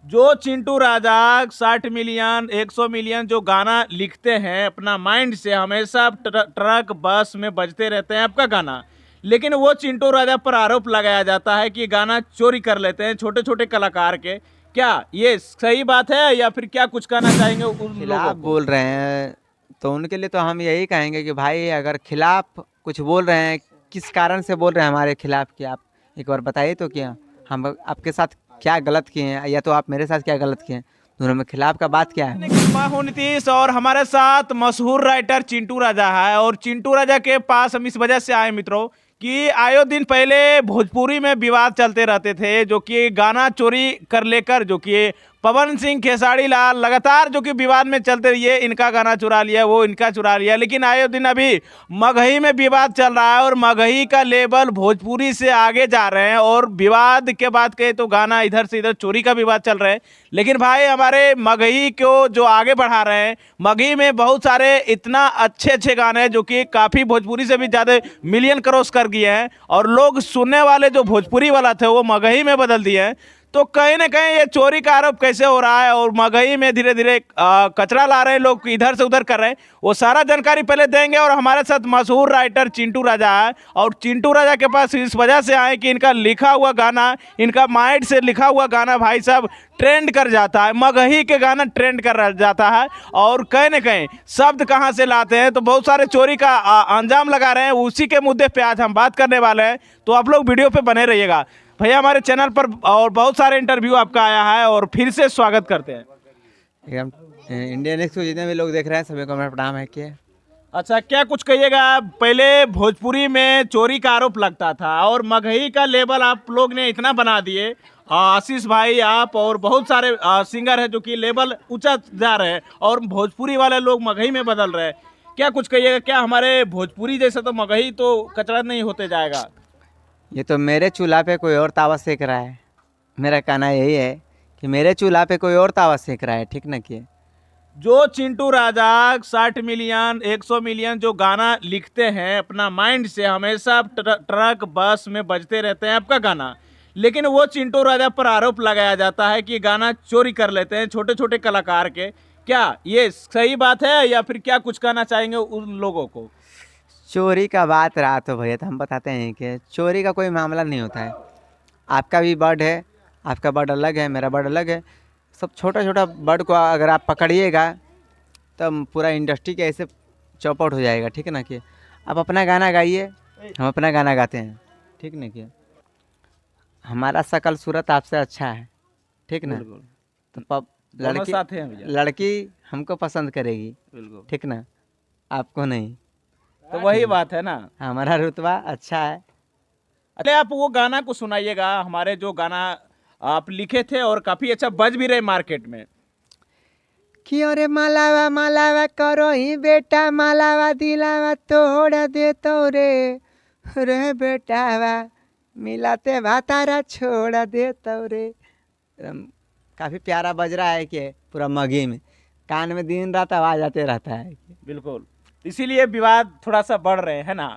जो चिंटू राजा 60 million 100 million जो गाना लिखते हैं अपना माइंड से, हमेशा ट्रक बस में बजते रहते हैं आपका गाना। लेकिन वो चिंटू राजा पर आरोप लगाया जाता है कि गाना चोरी कर लेते हैं छोटे छोटे कलाकार के। क्या ये सही बात है या फिर क्या कुछ कहना चाहेंगे उन लोगों खिलाफ को? बोल रहे हैं तो उनके लिए तो हम यही कहेंगे कि भाई अगर खिलाफ कुछ बोल रहे हैं, किस कारण से बोल रहे हैं हमारे खिलाफ, कि आप एक बार बताइए तो क्या हम आपके साथ क्या गलत किए हैं, या तो आप मेरे साथ क्या गलत किए हैं, दोनों में खिलाफ का बात क्या है। मैं हूं नीतीश और हमारे साथ मशहूर राइटर चिंटू राजा है। और चिंटू राजा के पास हम इस वजह से आए मित्रों कि आयो दिन पहले भोजपुरी में विवाद चलते रहते थे, जो कि गाना चोरी कर लेकर जो कि पवन सिंह खेसारी लाल लगातार जो कि विवाद में चलते रहिए, इनका गाना चुरा लिया, वो इनका चुरा लिया। लेकिन आयो दिन अभी मगही में विवाद चल रहा है और मगही का लेवल भोजपुरी से आगे जा रहे हैं। और विवाद के बात कहें तो गाना इधर से इधर चोरी का विवाद चल रहा है। लेकिन भाई हमारे मगही को जो आगे बढ़ा रहे हैं, मगही में बहुत सारे इतना अच्छे अच्छे गाने हैं जो कि काफ़ी भोजपुरी से भी ज़्यादा मिलियन क्रॉस कर गए हैं। और लोग सुनने वाले जो भोजपुरी वाला थे वो मगही में बदल दिए हैं। तो कहीं ना कहीं ये चोरी का आरोप कैसे हो रहा है और मगही में धीरे धीरे कचरा ला रहे हैं लोग, इधर से उधर कर रहे हैं, वो सारा जानकारी पहले देंगे। और हमारे साथ मशहूर राइटर चिंटू राजा है और चिंटू राजा के पास इस वजह से आए कि इनका लिखा हुआ गाना, इनका माइंड से लिखा हुआ गाना भाई साहब ट्रेंड कर जाता है। मगही के गाना ट्रेंड कर जाता है। और कहीं ना कहीं शब्द कहाँ से लाते हैं तो बहुत सारे चोरी का अंजाम लगा रहे हैं। उसी के मुद्दे पे आज हम बात करने वाले हैं, तो आप लोग वीडियो पे बने रहिएगा। भैया हमारे चैनल पर और बहुत सारे इंटरव्यू आपका आया है और फिर से स्वागत करते हैं। एकदम इंडियन एक्स को जितने भी लोग देख रहे हैं सभी को मेरा प्रणाम है कि अच्छा, क्या कुछ कहिएगा? पहले भोजपुरी में चोरी का आरोप लगता था और मगही का लेवल आप लोग ने इतना बना दिए, आशीष भाई आप और बहुत सारे सिंगर हैं जो कि लेवल ऊंचा जा रहे हैं और भोजपुरी वाले लोग मगही में बदल रहे हैं। क्या कुछ कहिएगा? क्या हमारे भोजपुरी जैसा तो मगही तो कचरा नहीं होते जाएगा? ये तो मेरे चूल्हा पे कोई और तावा सेक रहा है। मेरा कहना यही है कि मेरे चूल्हा पे कोई और तावा सेक रहा है, ठीक ना कि जो चिंटू राजा 60 मिलियन 100 मिलियन जो गाना लिखते हैं अपना माइंड से, हमेशा ट्रक बस में बजते रहते हैं आपका गाना। लेकिन वो चिंटू राजा पर आरोप लगाया जाता है कि गाना चोरी कर लेते हैं छोटे छोटे कलाकार के। क्या ये सही बात है या फिर क्या कुछ कहना चाहेंगे उन लोगों को? चोरी का बात रहा तो भैया तो हम बताते हैं कि चोरी का कोई मामला नहीं होता है। आपका भी बर्ड है, आपका बर्ड अलग है, मेरा बर्ड अलग है। सब छोटा छोटा बर्ड को अगर आप पकड़िएगा तब पूरा इंडस्ट्री के ऐसे चौपट हो जाएगा, ठीक है ना कि आप अपना गाना गाइए, हम अपना गाना गाते हैं, ठीक ना कि हमारा शकल सूरत आपसे अच्छा है, ठीक ना। बिल्कुल। तो दोनों लड़की साथ हैं भैया। लड़की हमको पसंद करेगी, बिल्कुल। ठीक ना, आपको नहीं। तो वही बात है ना। हमारा रुतबा अच्छा है। अरे आप वो गाना को सुनाइएगा, हमारे जो गाना आप लिखे थे और काफी अच्छा बज भी रहे मार्केट में। कि अरे मालावा मालावा करो ही बेटा, मालावा दिलावा तोड़ दे तो रे बेटावा मिलाते भातारा छोड़ दे तो रे। काफ़ी प्यारा बज रहा है कि पूरा मगी में कान में दिन रात आवाज आते रहता है। बिल्कुल, इसीलिए विवाद थोड़ा सा बढ़ रहे हैं ना।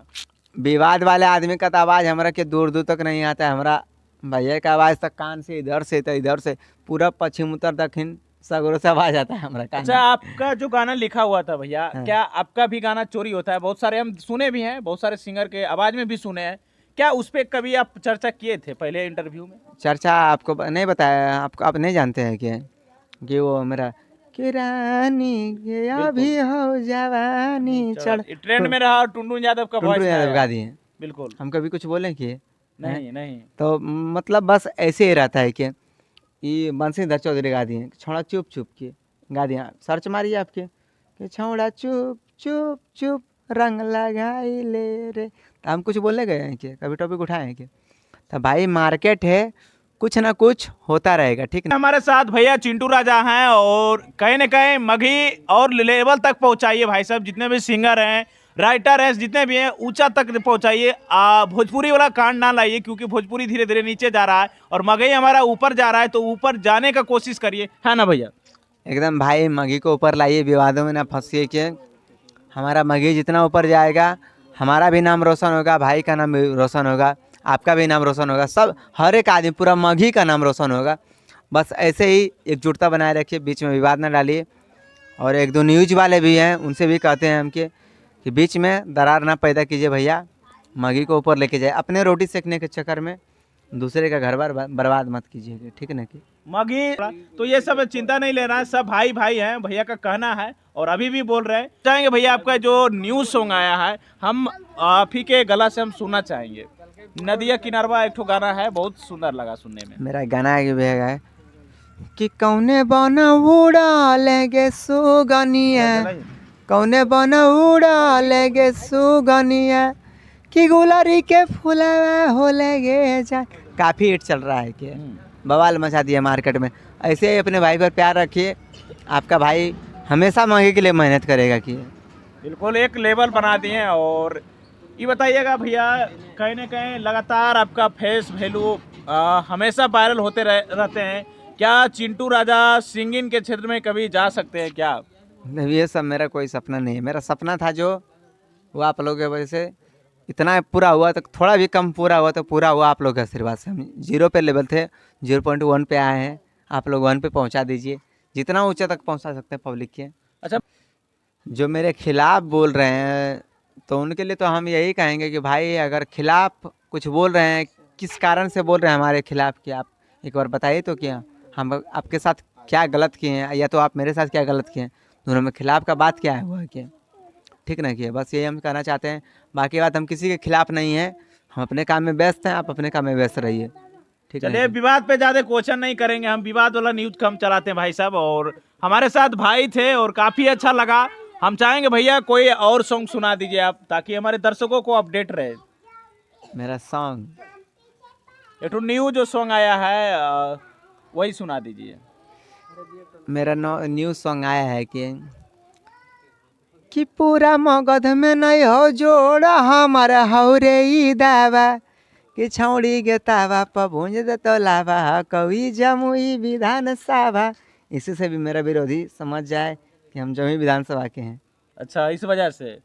विवाद वाले आदमी का तो आवाज़ हमारा के दूर दूर तक नहीं आता है। हमारा भैया का आवाज़ तक कान से इधर से तो इधर से पूरा पश्चिम उत्तर दक्षिण सगरों से आवाज़ आता है हमारा कान अच्छा, में। आपका जो गाना लिखा हुआ था भैया, हाँ। क्या आपका भी गाना चोरी होता है? बहुत सारे हम सुने भी हैं, बहुत सारे सिंगर के आवाज में भी सुने हैं। क्या उस पर कभी आप चर्चा किए थे पहले इंटरव्यू में? चर्चा आपको नहीं बताया, आपको आप नहीं जानते हैं कि वो मेरा कि रानी ये अभी हो जवानी चढ़ ट्रेंड में रहा और टुनटुन यादव का टुनटुन वॉइस यादव गाया। गा दिए। बिल्कुल। हम कभी कुछ बोले कि नहीं नहीं। तो मतलब बस ऐसे ही रहता है कि ये बंशीधर चौधरी गा दिए, छौड़ा चुप चुप के गा दिया। सर्च मारिए आपके कि छौड़ा चुप चुप चुप रंग लगाई ले रे, तो हम कुछ बोलने गए हैं कि कभी टॉपिक उठाए हैं कि तो भाई मार्केट है, कुछ ना कुछ होता रहेगा, ठीक ना। हमारे साथ भैया चिंटू राजा हैं और कहीं ना कहीं मगही और लेवल तक पहुंचाइए भाई साहब, जितने भी सिंगर हैं राइटर हैं जितने भी हैं ऊंचा तक पहुंचाइए। भोजपुरी वाला कांड ना लाइए क्योंकि भोजपुरी धीरे धीरे नीचे जा रहा है और मगही हमारा ऊपर जा रहा है, तो ऊपर जाने का कोशिश करिए, है ना भैया? एकदम भाई मगी को ऊपर लाइए, विवादों में ना फंसिए कि हमारा मगी जितना ऊपर जाएगा हमारा भी नाम रोशन होगा, भाई का नाम भी रोशन होगा, आपका भी नाम रोशन होगा, सब हर एक आदमी पूरा मगी का नाम रोशन होगा। बस ऐसे ही एकजुटता बनाए रखिए, बीच में विवाद ना डालिए। और एक दो न्यूज वाले भी हैं, उनसे भी कहते हैं हम कि बीच में दरार ना पैदा कीजिए भैया, मगी को ऊपर लेके जाए, अपने रोटी सेकने के चक्कर में दूसरे का घर बार बर्बाद मत कीजिए, ठीक है ना कि मगी तो ये सब चिंता नहीं लेना है, सब भाई भाई हैं, भैया का कहना है और अभी भी बोल रहे हैं। चाहेंगे भैया आपका जो न्यूज़ सॉन्ग आया है हम आप ही के गला से हम सुनना चाहेंगे। नदिया किनारवा एक ठो गाना है, बहुत सुंदर लगा सुनने में। मेरा गाना है कि कौने बन उड़ा लेगे सुगनिया, कौने बन उड़ा लेगे सुगनिया, कि गुलारी के फुलवा हो लेगे जा। काफ़ी हिट चल रहा है कि बवाल मचा दिया मार्केट में। ऐसे ही अपने भाई पर प्यार रखिए, आपका भाई हमेशा मंगे के लिए मेहनत करेगा कि बिल्कुल एक लेवल बना दिए। और ये बताइएगा भैया, कहीं ना कहीं लगातार आपका फेस वैल्यू हमेशा वायरल होते रहते हैं, क्या चिंटू राजा सिंगिंग के क्षेत्र में कभी जा सकते हैं क्या? नहीं, ये सब मेरा कोई सपना नहीं है। मेरा सपना था जो वो आप लोगों की वजह से इतना पूरा हुआ, तो थोड़ा भी कम पूरा हुआ तो पूरा हुआ आप लोगों के आशीर्वाद से। हम 0 पे लेवल थे, 0.1 पे आए हैं, आप लोग 1 पे पहुंचा दीजिए, जितना ऊंचा तक पहुंचा सकते हैं पब्लिक के। अच्छा, जो मेरे खिलाफ बोल रहे हैं तो उनके लिए तो हम यही कहेंगे कि भाई अगर खिलाफ कुछ बोल रहे हैं, किस कारण से बोल रहे हैं हमारे खिलाफ, कि आप एक बार बताइए तो क्या हम आपके साथ क्या गलत किए हैं, या तो आप मेरे साथ क्या गलत किए हैं, दोनों में खिलाफ का बात क्या है हुआ है क्या, ठीक ना किया। बस यही हम कहना चाहते हैं, बाकी बात हम किसी के खिलाफ नहीं है, हम अपने काम में व्यस्त हैं, आप अपने काम में व्यस्त रहिए, ठीक है। चलिए विवाद पे ज्यादा क्वेश्चन नहीं करेंगे, हम विवाद वाला न्यूज कम चलाते हैं भाई साहब। और हमारे साथ भाई थे और काफी अच्छा लगा। हम चाहेंगे भैया कोई और सॉन्ग सुना दीजिए आप, ताकि हमारे दर्शकों को अपडेट रहे। मेरा सॉन्ग एक न्यू जो सॉन्ग आया है वही सुना दीजिए। मेरा न्यू सॉन्ग आया है कि पूरा मगध में नहीं हो जोड़ा हमारा हौरे ई दावा, कि छौड़ी के तावा पर भूंज दे तो लावा, कवि जमुई विधान सभा। इसी से भी मेरा विरोधी समझ जाए कि हम जमुई विधानसभा के हैं। अच्छा, इस वजह से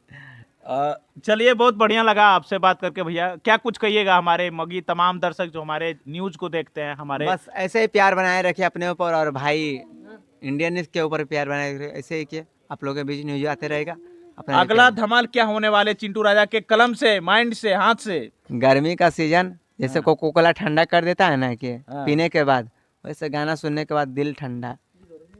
चलिए बहुत बढ़िया लगा आपसे बात करके भैया। क्या कुछ कहिएगा हमारे मगी तमाम दर्शक जो हमारे न्यूज को देखते हैं हमारे? बस ऐसे ही प्यार बनाए रखिए अपने ऊपर, और भाई इंडियन न्यूज़ के ऊपर प्यार बनाए रखिए, ऐसे ही कि आप लोगों के बीच न्यूज आते रहेगा। अपना अगला धमाल क्या होने वाले चिंटू राजा के कलम से, माइंड से, हाथ से? गर्मी का सीजन जैसे कोको कोला ठंडा कर देता है ना कि हाँ। पीने के बाद, वैसे गाना सुनने के बाद दिल ठंडा।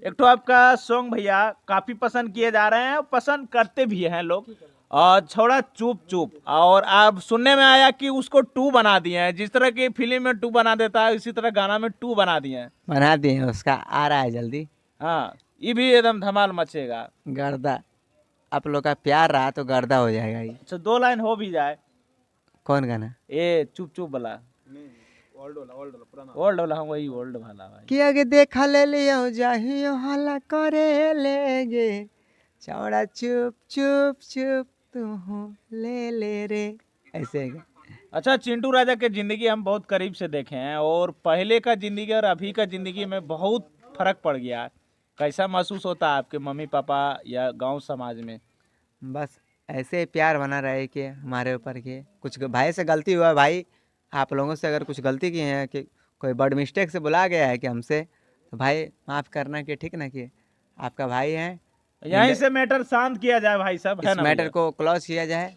एक तो आपका सॉन्ग भैया काफी पसंद किए जा रहे हैं, पसंद करते भी हैं लोग। और छोड़ा चुप चुप, और आप सुनने में आया कि उसको 2 बना दिए हैं, जिस तरह की फिल्म में 2 बना देता है उसी तरह गाना में 2 बना दिए हैं। बना दिए हैं, उसका आ रहा है जल्दी। हाँ, ये भी एकदम धमाल मचेगा। गर्दा, आप लोग का प्यार रहा तो गर्दा हो जाएगा ये। अच्छा, 2 लाइन हो भी जाए। कौन गाना? ए चुप चुप वाला, ओल्ड वाला, हम वही ओल्ड वाला भाई। कि आगे देखा ले लियो जाहियो हल्ला करे लेगे, चौड़ा चुप चुप चुप तू ले रे, ऐसे। अच्छा, चिंटू राजा के जिंदगी हम बहुत करीब से देखे हैं, और पहले का जिंदगी और अभी का जिंदगी में बहुत फर्क पड़ गया है। कैसा महसूस होता है आपके मम्मी पापा या गांव समाज में? बस ऐसे ही प्यार बना रहे कि हमारे ऊपर के कुछ भाई से गलती हुआ, भाई आप लोगों से अगर कुछ गलती की है, कि कोई बड़ मिस्टेक से बुला गया है कि हमसे, तो भाई माफ़ करना कि ठीक ना कि आपका भाई है। यहीं से मैटर शांत किया जाए भाई साहब, है इस ना मैटर भैया? को क्लोज किया जाए,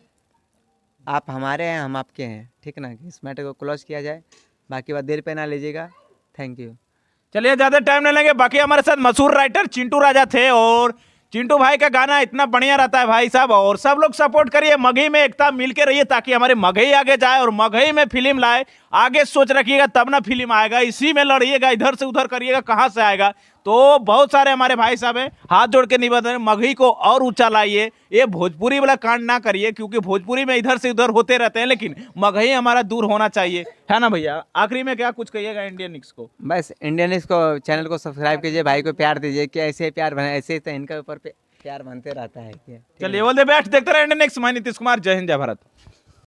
आप हमारे हैं हम आपके हैं, ठीक ना कि इस मैटर को क्लोज किया जाए, बाकी बात देर पे ना लीजिएगा। Thank you. चलिए ज्यादा टाइम नहीं लेंगे। बाकी हमारे साथ मशहूर राइटर चिंटू राजा थे, और चिंटू भाई का गाना इतना बढ़िया रहता है भाई साहब। और सब लोग सपोर्ट करिए, मगही में एकता मिल के रहिए, ताकि हमारे मगही आगे जाए और मगही में फिल्म लाए। आगे सोच रखिएगा तब ना फिल्म आएगा, इसी में लड़िएगा, इधर से उधर करिएगा, कहाँ से आएगा? तो बहुत सारे हमारे भाई साहब हैं, हाथ जोड़ के निवेदन है, मगही को और ऊंचा लाइए। ये भोजपुरी वाला कांड ना करिए, क्योंकि भोजपुरी में इधर से उधर होते रहते हैं, लेकिन मगही हमारा दूर होना चाहिए, है ना भैया? आखिरी में क्या कुछ कहिएगा इंडियन न्यूज़ को? बस इंडियन न्यूज़ को चैनल को सब्सक्राइब कीजिए, भाई को प्यार दीजिए, कि ऐसे प्यार बने, ऐसे तो इनका ऊपर प्यार बनते रहता है। चलिए बोलते बैठ देखते रहे इंडियन न्यूज़। मैं नीतीश कुमार, जय हिंद जय भारत।